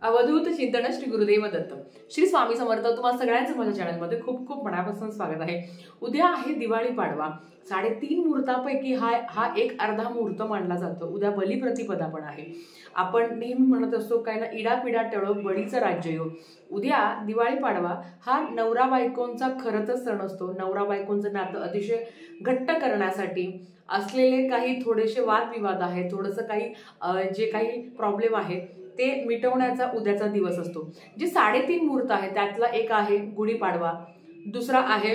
अवधूत चिंतन श्री गुरुदेव दत्त. श्री स्वामी समर्थ. तुम्हाला सगळ्यांचं माझ्या चॅनलमध्ये खूप खूप मनापासून स्वागत आहे. उद्या आहे दिवाळी पाडवा. 3.5 मुहूर्तापैकी हा एक अर्धा मुहूर्त मानला जातो. उद्या बलिप्रतिपदा पण आहे. आपण नेहमी म्हणत असतो काय ना, इडापिडा टळो बळीचं राज्य येऊ. उद्या दिवाळी पाडवा हा नवरा बायकोंचा खरं तर सण असतो. नवरा बायकोंचं नातं अतिशय घट्ट करण्यासाठी असलेले काही थोडेसे वादविवाद आहेत, थोडंसं काही जे काही प्रॉब्लेम आहेत ते मिटवण्याचा उद्याचा दिवस असतो. जे 3.5 मुहूर्त आहे त्यातला एक आहे गुढीपाडवा, दुसरा आहे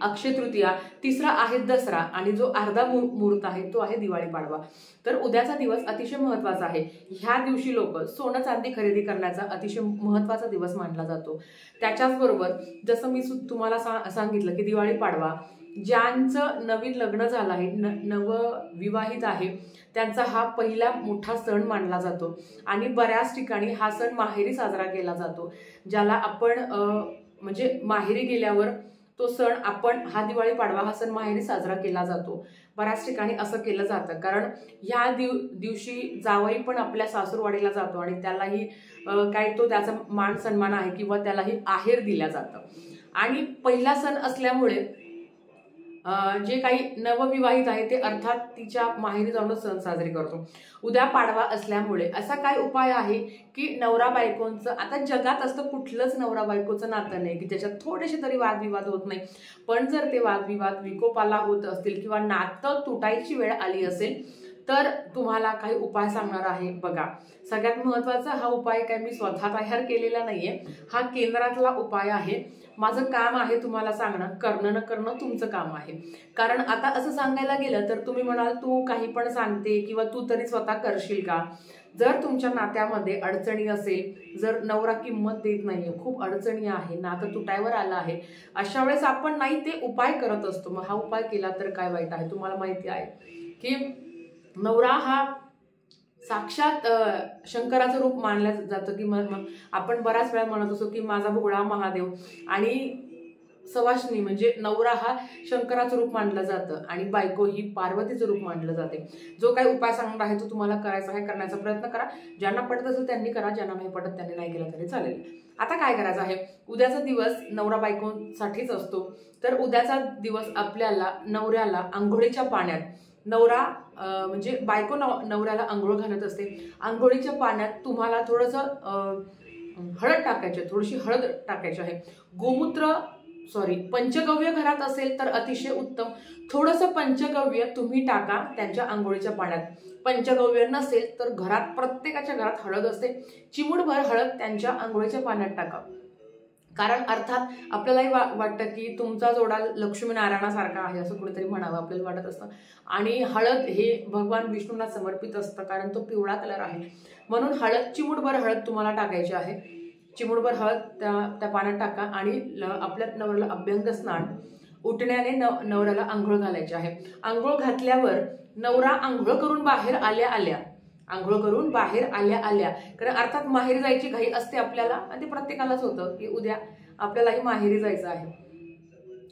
अक्षय तृतीया, तिसरा आहे दसरा आणि जो अर्धा मुहूर्त आहे तो आहे दिवाळी पाडवा. तर उद्याचा दिवस अतिशय महत्त्वाचा आहे. ह्या दिवशी लोक सोनं चांदी खरेदी करण्याचा अतिशय महत्त्वाचा दिवस मानला जातो. त्याच्याच बरोबर जसं मी तुम्हाला सांगितलं की दिवाळी पाडवा ज्यांचं नवीन लग्न झालं आहे, नवविवाहित आहे, त्यांचा हा पहिला मोठा सण मानला जातो आणि बऱ्याच ठिकाणी हा सण माहेरी साजरा केला जातो. ज्याला आपण म्हणजे माहेरी गेल्यावर तो सण आपण हा दिवाळी पाडवा हा सण माहेरी साजरा केला जातो. बऱ्याच ठिकाणी असं केलं जातं कारण ह्या दिवशी जावई पण आपल्या सासूरवाडीला जातो आणि त्यालाही काय तो त्याचा मान सन्मान आहे किंवा त्यालाही आहेर दिल्या जातं. आणि पहिला सण असल्यामुळे जे काही नवविवाहित आहे ते अर्थात तिच्या माहेरी जाऊनच सण साजरे करतो. उद्या पाडवा असल्यामुळे असा काय उपाय आहे की नवरा बायकोंचं, आता जगात असतं कुठलंच नवरा बायकोचं नातं नाही की त्याच्यात थोडेसे तरी वादविवाद होत नाही, पण जर ते वादविवाद विकोपाला होत असतील किंवा नातं तुटायची वेळ आली असेल तर तुम्हाला काही उपाय सांगणार आहे. बघा, सगळ्यात महत्त्वाचा हा उपाय काय मी स्वतः तयार केलेला नाहीये, हा केंद्रातला उपाय आहे. माझं काम आहे तुम्हाला सांगणं, करणं न करणं तुमचं काम आहे. कारण आता असं सांगायला गेलं तर तुम्ही म्हणाल तू काही पण सांगते किंवा तू तरी स्वतः करशील का. जर तुमच्या नात्यामध्ये अडचणी असेल, जर नवरा किंमत देत नाहीये, खूप अडचणी आहे, नातं तुटायवर आलं आहे, अशा वेळेस आपण नाही ते उपाय करत असतो. मग हा उपाय केला तर काय वाईट आहे. तुम्हाला माहिती आहे की नवरा हा साक्षात शंकराचं रूप मानलं जातं की मग आपण बऱ्याच वेळा म्हणत असतो की माझा भोळा महादेव, आणि सवाष्णी म्हणजे नवरा हा शंकराचं रूप मानलं जातं आणि बायको ही पार्वतीचं रूप मानलं जाते. जो काही उपाय सांगणार आहे तो तुम्हाला करायचा आहे, करण्याचा प्रयत्न करा. ज्यांना पटत असेल त्यांनी करा, ज्यांना नाही पटत त्यांनी नाही केलं तरी चालेल. आता काय करायचं आहे, उद्याचा दिवस नवरा बायकोंसाठीच असतो. तर उद्याचा दिवस आपल्याला नवऱ्याला आंघोळीच्या पाण्यात, नवरा म्हणजे बायको नवऱ्याला आंघोळ घालत असते, आंघोळीच्या पाण्यात तुम्हाला थोडंसं हळद टाकायची, थोडीशी हळद टाकायची आहे. पंचगव्य घरात असेल तर अतिशय उत्तम. थोडंसं पंचगव्य तुम्ही टाका त्यांच्या आंघोळीच्या पाण्यात. पंचगव्य नसेल तर घरात प्रत्येकाच्या घरात हळद असते, चिमूटभर हळद त्यांच्या आंघोळीच्या पाण्यात टाका. कारण अर्थात आपल्यालाही वाटतं की तुमचा जोडा लक्ष्मीनारायणासारखा आहे असं कुणीतरी म्हणावं आपल्याला वाटत असतं. आणि हळद हे भगवान विष्णूंना समर्पित असतं कारण तो पिवळा कलर आहे. म्हणून चिमूटभर हळद तुम्हाला टाकायची आहे. चिमूटभर हळद त्या पाण्यात टाका आणि आपल्या नवऱ्याला अभ्यंग स्नान, उठण्याने नवऱ्याला आंघोळ घालायची आहे. आंघोळ घातल्यावर नवरा आंघोळ करून बाहेर आल्या कारण अर्थात माहेरी जायची घाई असते आपल्याला आणि ते प्रत्येकालाच होतं की उद्या आपल्यालाही माहेरी जायचं आहे.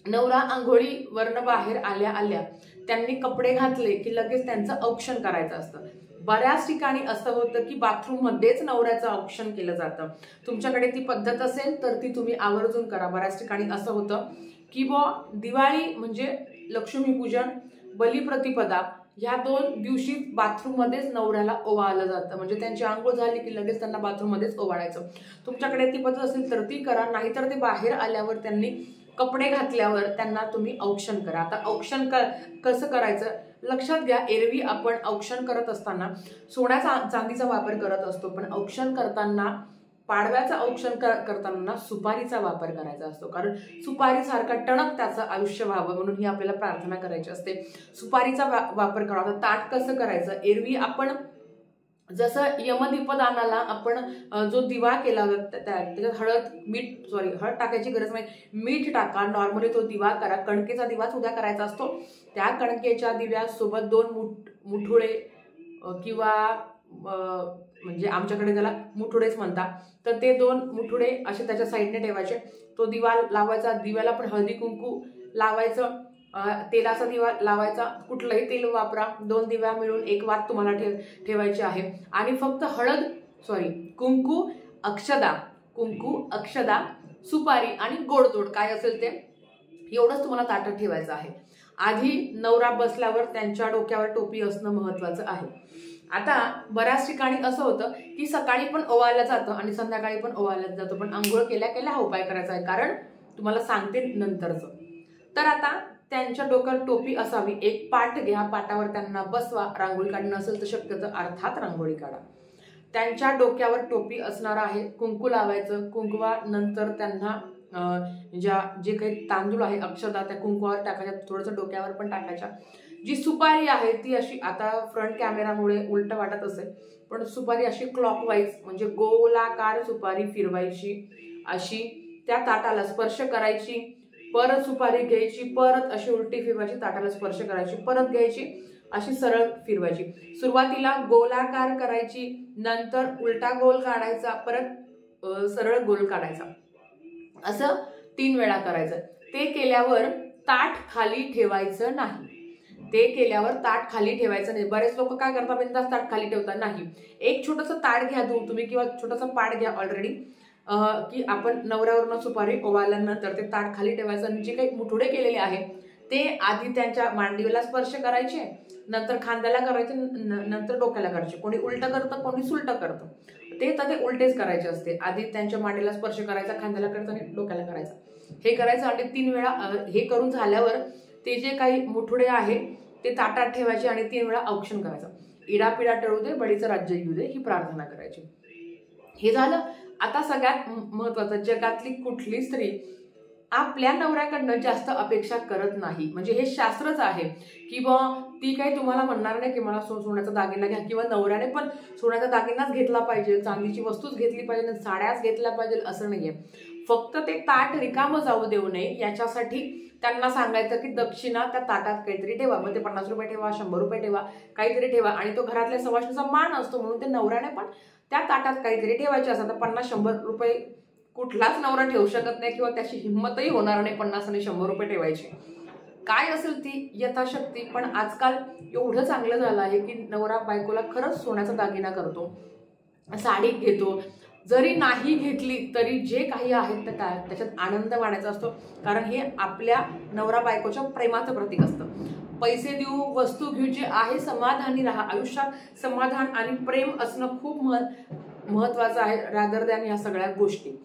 नवरा आंघोळीवरनं बाहेर आल्या त्यांनी कपडे घातले की लगेच त्यांचं औक्षण करायचं असतं. बऱ्याच ठिकाणी असं होतं की बाथरूम मध्येच नवऱ्याचं औक्षण केलं जातं. तुमच्याकडे ती पद्धत असेल तर ती तुम्ही आवर्जून करा. बऱ्याच ठिकाणी असं होतं की दिवाळी म्हणजे लक्ष्मीपूजन, बलिप्रतिपदा ह्या 2 दिवशी बाथरूम मध्येच नवऱ्याला ओवाळलं जातं. म्हणजे त्यांची आंघोळ झाली की लगेच त्यांना बाथरूम मध्येच ओवाळायचं. तुमच्याकडे ती पद्धत असेल तर ती करा, नाहीतर ते बाहेर आल्यावर त्यांनी कपडे घातल्यावर त्यांना तुम्ही औक्षण करा. आता औक्षण कसं करायचं लक्षात घ्या. एरवी आपण औक्षण करत असताना सोन्याचा चांदीचा वापर करत असतो, पण औक्षण करताना पाडव्याचं औक्षण करताना सुपारीचा वापर करायचा असतो. कारण सुपारीसारखा टणक त्याचं आयुष्य व्हावं म्हणून ही आपल्याला प्रार्थना करायची असते. सुपारीचा वापर करावा. ताट कसं करायचं, एरवी आपण जसं यमदीपदानाला आपण जो दिवा केला होता त्याच्यात हळद टाकायची गरज नाही, मीठ टाका. नॉर्मली तो दिवा करा. कणकेचा दिवाच उद्या करायचा असतो. त्या कणकेच्या दिव्यासोबत 2 मुठुळे किंवा म्हणजे आमच्याकडे त्याला मुठुडेच म्हणतात, तर ते 2 मुठुडे असे त्याच्या साईडने ठेवायचे. तो दिवा लावायचा, दिव्याला पण हळदी कुंकू लावायचं, तेलाचा दिवा लावायचा, कुठलंही तेल वापरा. 2 दिव्या मिळून एक वात तुम्हाला ठेवायची आहे आणि फक्त हळद कुंकू, अक्षदा, सुपारी आणि गोडधोड काय असेल ते एवढंच तुम्हाला ताटात ठेवायचं आहे. आधी नवरा बसल्यावर त्यांच्या डोक्यावर टोपी असणं महत्वाचं आहे. आता बऱ्याच ठिकाणी असं होतं की सकाळी पण ओवाळलं जातं आणि संध्याकाळी पण ओवाळलं जातं, पण आंघोळ केल्या केल्या हा उपाय करायचा आहे, कारण तुम्हाला सांगते नंतरचं. तर आता त्यांच्या डोक्यावर टोपी असावी. एक पाट घ्या, पाटावर त्यांना बसवा. रांगोळी काढणं असेल तर शक्यतो अर्थात रांगोळी काढा. त्यांच्या डोक्यावर टोपी असणार आहे. कुंकू लावायचं. कुंकवानंतर त्यांना जे काही तांदूळ आहे अक्षता त्या कुंकवावर टाकायच्या, थोडंसं डोक्यावर पण टाकायच्या. जी सुपारी आहे ती अशी, आता फ्रंट कॅमेरामुळे उलट वाटत असेल, पण सुपारी अशी क्लॉकवाईज म्हणजे गोलाकार सुपारी फिरवायची, अशी त्या ताटाला स्पर्श करायची, परत सुपारी घ्यायची, परत अशी उलटी फिरवायची, ताटाला स्पर्श करायची, परत घ्यायची, अशी सरळ फिरवायची. सुरुवातीला गोलाकार करायची, नंतर उलटा गोल काढायचा, परत सरळ गोल काढायचा, असं 3 वेळा करायचं. ते केल्यावर ताट खाली ठेवायचं नाही. बरेच लोक काय करतात, बिनधास्त ताट खाली ठेवतात. नाही, एक छोटंसं ताट घ्या तुम्ही किंवा छोटंसं पाट घ्या ऑलरेडी, की आपण नवऱ्यावरनं सुपारी ओवाळल्यानंतर ते ताट खाली ठेवायचं आणि जे काही मुठुडे केलेले आहे ते आधी त्यांच्या मांडीला स्पर्श करायचे, नंतर खांद्याला करायचे, नंतर डोक्याला करायचे. कोणी उलट करतं, कोणी सुलट करतं. ते उलटेच करायचे असते. आधी त्यांच्या मांडीला स्पर्श करायचा, खांद्याला करायचा आणि डोक्याला करायचा. हे करायचं आणि 3 वेळा हे करून झाल्यावर ते जे काही मुठुडे आहे ते ताटात ठेवायचे आणि 3 वेळा औक्षण करायचं. इडापिडा टळू दे, बळीचं राज्य येऊ दे, ही प्रार्थना करायची. हे झालं. आता सगळ्यात महत्वाचं, जगातली कुठली स्त्री आपल्या नवऱ्याकडनं जास्त अपेक्षा करत नाही. म्हणजे हे शास्त्रच आहे की ती काही तुम्हाला म्हणणार नाही की मला सोन्याचा दागिना घ्या, किंवा नवऱ्याने पण सोन्याचा दागिनाच घेतला पाहिजे, चांदीची वस्तूच घेतली पाहिजे, साड्याच घेतल्या पाहिजे, असं नाहीये. फक्त ते ताट रिकामं जाऊ देऊ नये याच्यासाठी त्यांना सांगायचं की दक्षिणा त्या ताटात काहीतरी ठेवा. मग ते 50 रुपये ठेवा, 100 रुपये ठेवा, काहीतरी ठेवा. आणि तो घरातल्या सवाष्णीचा मान असतो म्हणून ते नवऱ्याने पण त्या ताटात काहीतरी ठेवायचे असतात. तर 50-100 रुपये कुठलाच नवरा ठेवू शकत नाही, किंवा त्याची हिंमतही होणार नाही 50 आणि 100 रुपये ठेवायची. काय असेल ती यथाशक्ती. पण आजकाल एवढं चांगलं झालं आहे की नवरा बायकोला खरंच सोन्याचा दागिना करतो, साडी घेतो. जरी नाही घेतली तरी जे काही आहे त्याच्यात आनंद मानायचा असतो, कारण हे आपल्या नवरा बायकोच्या प्रेमाचं प्रतीक असतं. पैसे देऊ, वस्तू घेऊ, जे आहे समाधानी राहा. आयुष्यात समाधान आणि प्रेम असणं खूप महत्वाचं आहे, रादर दॅन या सगळ्या गोष्टी.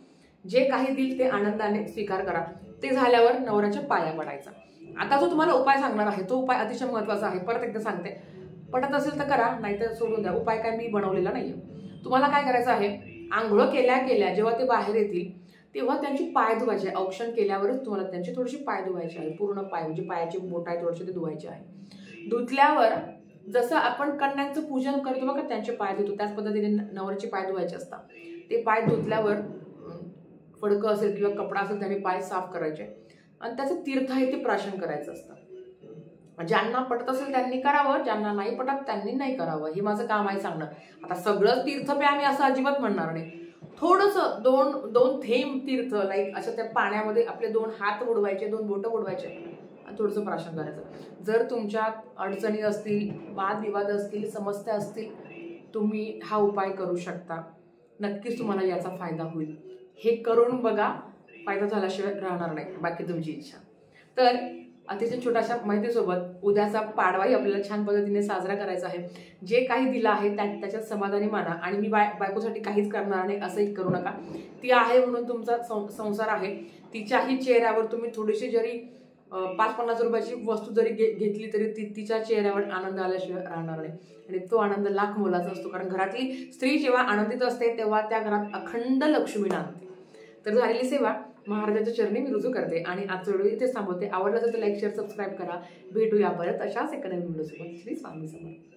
जे काही दिल ते आनंदाने स्वीकार करा. ते झाल्यावर नवऱ्याच्या पाया पडायचा. आता जो तुम्हाला उपाय सांगणार आहे तो उपाय अतिशय महत्वाचा आहे. परत एकदा सांगते, पटत असेल तर करा, नाहीतर सोडून द्या. उपाय काय मी बनवलेला नाहीये. तुम्हाला काय करायचं आहे, आंघोळ केल्या केल्या जेव्हा ते बाहेर येतील तेव्हा त्यांची पाय धुवायचे. औक्षण केल्यावरच तुम्हाला त्यांची थोडीशी पाय धुवायची आहे. पूर्ण पाय म्हणजे पायाची बोट आहे थोडेसे ते धुवायचे आहे. धुतल्यावर जसं आपण कन्यांचं पूजन करतो बघा, त्यांचे पाय धुतो, त्याच पद्धतीने नवऱ्याचे पाय धुवायचे असतात. ते पाय धुतल्यावर फडकं असेल किंवा कपडा असेल त्याने पाय साफ करायचे आणि त्याचं तीर्थ आहे ते प्राशन करायचं असतं. ज्यांना पटत असेल त्यांनी करावं, ज्यांना नाही पटत त्यांनी नाही करावं. हे माझं काम आहे सांगणं. आता सगळं तीर्थ प्या मी असं अजिबात म्हणणार नाही. थोडंसं दोन थेंब तीर्थ, लाईक अशा त्या पाण्यामध्ये आपले 2 हात बुडवायचे, 2 बोटं बुडवायचे आणि थोडंसं प्राशन करायचं. जर तुमच्यात अडचणी असतील, वादविवाद असतील, समस्या असतील, तुम्ही हा उपाय करू शकता. नक्कीच तुम्हाला याचा फायदा होईल. हे करून बघा, फायदा झाल्याशिवाय राहणार नाही. बाकी तुमची इच्छा. तर अतिशय छोट्याशा माहितीसोबत उद्याचा पाडवाही आपल्याला छान पद्धतीने साजरा करायचा आहे. जे काही दिलं आहे त्याच्यात समाधानी माना. आणि मी बायकोसाठी काहीच करणार नाही असंही करू नका. ती आहे म्हणून तुमचा संसार आहे. तिच्याही चेहऱ्यावर तुम्ही थोडीशी जरी 5-50 रुपयाची वस्तू जरी घेतली तरी तिच्या चेहऱ्यावर आनंद आल्याशिवाय राहणार नाही. आणि तो आनंद लाख मोलाचा असतो, कारण घरातली स्त्री जेव्हा आनंदित असते तेव्हा त्या घरात अखंड लक्ष्मी नांदते. तर झालेली सेवा महाराजांच्या चरणी मी रुजू करते आणि आजचा व्हिडिओ इथेच थांबवते. आवडला तर लाईक, शेअर, सबस्क्राईब करा. भेटूया परत अशाच एका नवीन व्हिडिओसोबत. श्री स्वामी समर्थ.